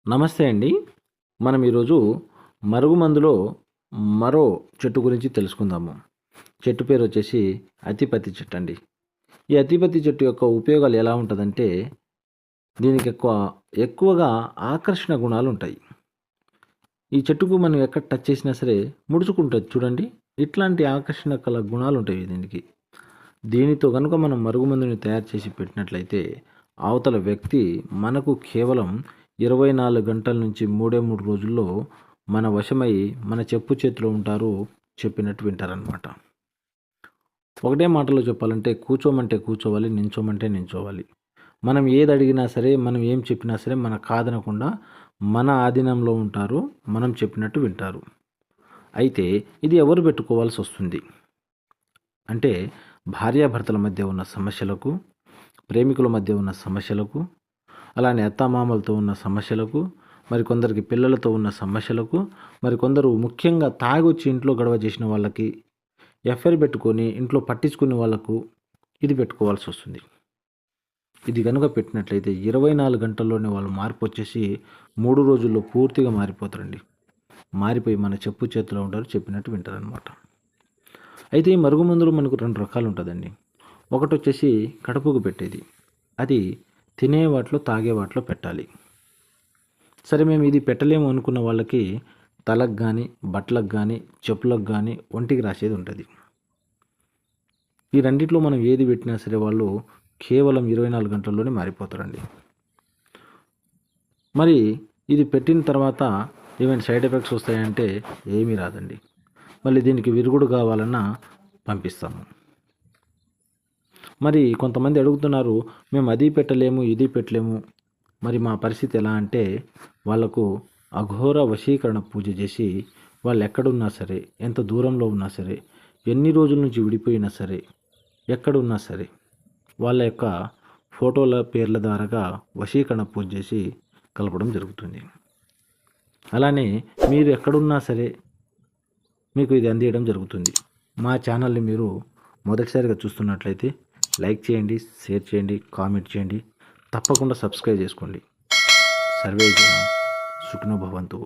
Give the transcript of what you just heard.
నమస్తే అండి. మనం ఈరోజు మరుగుమందులో మరో చెట్టు గురించి తెలుసుకుందాము. చెట్టు పేరు వచ్చేసి అత్తిపత్తి చెట్టు అండి. ఈ అత్తిపత్తి చెట్టు యొక్క ఉపయోగాలు ఎలా ఉంటదంటే, దీనికి ఎక్కువగా ఆకర్షణ గుణాలు ఉంటాయి. ఈ చెట్టుకు మనం ఎక్కడ టచ్ చేసినా సరే ముడుచుకుంటది చూడండి. ఇట్లాంటి ఆకర్షణ కల గుణాలు ఉంటాయి దీనికి. దీనితో గనుక మనం మరుగుమందుని తయారు చేసి పెట్టినట్లయితే, అవతల వ్యక్తి మనకు కేవలం 24 గంటల నుంచి 3 రోజుల్లో మన వశమై మన చెప్పు చేతిలో ఉంటారు. చెప్పినట్టు వింటారనమాట. ఒకటే మాటలో చెప్పాలంటే కూర్చోమంటే కూర్చోవాలి, నించోమంటే నించోవాలి. మనం ఏది అడిగినా సరే, మనం ఏం చెప్పినా సరే మన కాదనకుండా మన ఆధీనంలో ఉంటారు. మనం చెప్పినట్టు వింటారు. అయితే ఇది ఎవరు పెట్టుకోవాల్సి వస్తుంది అంటే, భార్యాభర్తల మధ్య ఉన్న సమస్యలకు, ప్రేమికుల మధ్య ఉన్న సమస్యలకు, అలానే అత్తామామలతో ఉన్న సమస్యలకు, మరికొందరికి పిల్లలతో ఉన్న సమస్యలకు, మరికొందరు ముఖ్యంగా తాగొచ్చి ఇంట్లో గొడవ చేసిన వాళ్ళకి, ఎఫ్ఐఆర్ పెట్టుకొని ఇంట్లో పట్టించుకునే వాళ్ళకు ఇది పెట్టుకోవాల్సి వస్తుంది. ఇది కనుక పెట్టినట్లయితే 24 గంటల్లోనే వాళ్ళు మార్పు వచ్చేసి 3 రోజుల్లో పూర్తిగా మారిపోతారండి. మారిపోయి మన చెప్పు చేతిలో ఉంటారు, చెప్పినట్టు వింటారనమాట. అయితే ఈ మరుగుమందులు మనకు 2 రకాలు ఉంటుందండి. ఒకటి వచ్చేసి కడుపుకు పెట్టేది. అది తినే వాటిలో, తాగే వాటిలో పెట్టాలి. సరే మేము ఇది పెట్టలేము అనుకున్న వాళ్ళకి తలకు కానీ, బట్టలకు కానీ, చెప్పులకు కానీ, ఒంటికి రాసేది ఉంటుంది. ఈ రెండిట్లో మనం ఏది పెట్టినా సరే వాళ్ళు కేవలం 24 గంటల్లోనే మారిపోతారండి. మరి ఇది పెట్టిన తర్వాత ఏమైనా సైడ్ ఎఫెక్ట్స్ వస్తాయంటే ఏమీ రాదండి. మళ్ళీ దీనికి విరుగుడు కావాలన్నా పంపిస్తాము. మరి కొంతమంది అడుగుతున్నారు, మేము అది పెట్టలేము, ఇది పెట్టలేము, మరి మా పరిస్థితి ఎలా అంటే, వాళ్ళకు అఘోర వశీకరణ పూజ చేసి వాళ్ళు ఎక్కడున్నా సరే, ఎంత దూరంలో ఉన్నా సరే, ఎన్ని రోజుల నుంచి విడిపోయినా సరే, ఎక్కడున్నా సరే వాళ్ళ యొక్క ఫోటోల పేర్ల ద్వారాగా వశీకరణ పూజ చేసి కలపడం జరుగుతుంది. అలానే మీరు ఎక్కడున్నా సరే మీకు ఇది అందియడం జరుగుతుంది. మా ఛానల్ని మీరు మొదటిసారిగా చూస్తున్నట్లయితే లైక్ చేయండి, షేర్ చేయండి, కామెంట్ చేయండి. తప్పకుండా సబ్స్క్రైబ్ చేసుకోండి. సర్వే జన సుఖినో భవంతు.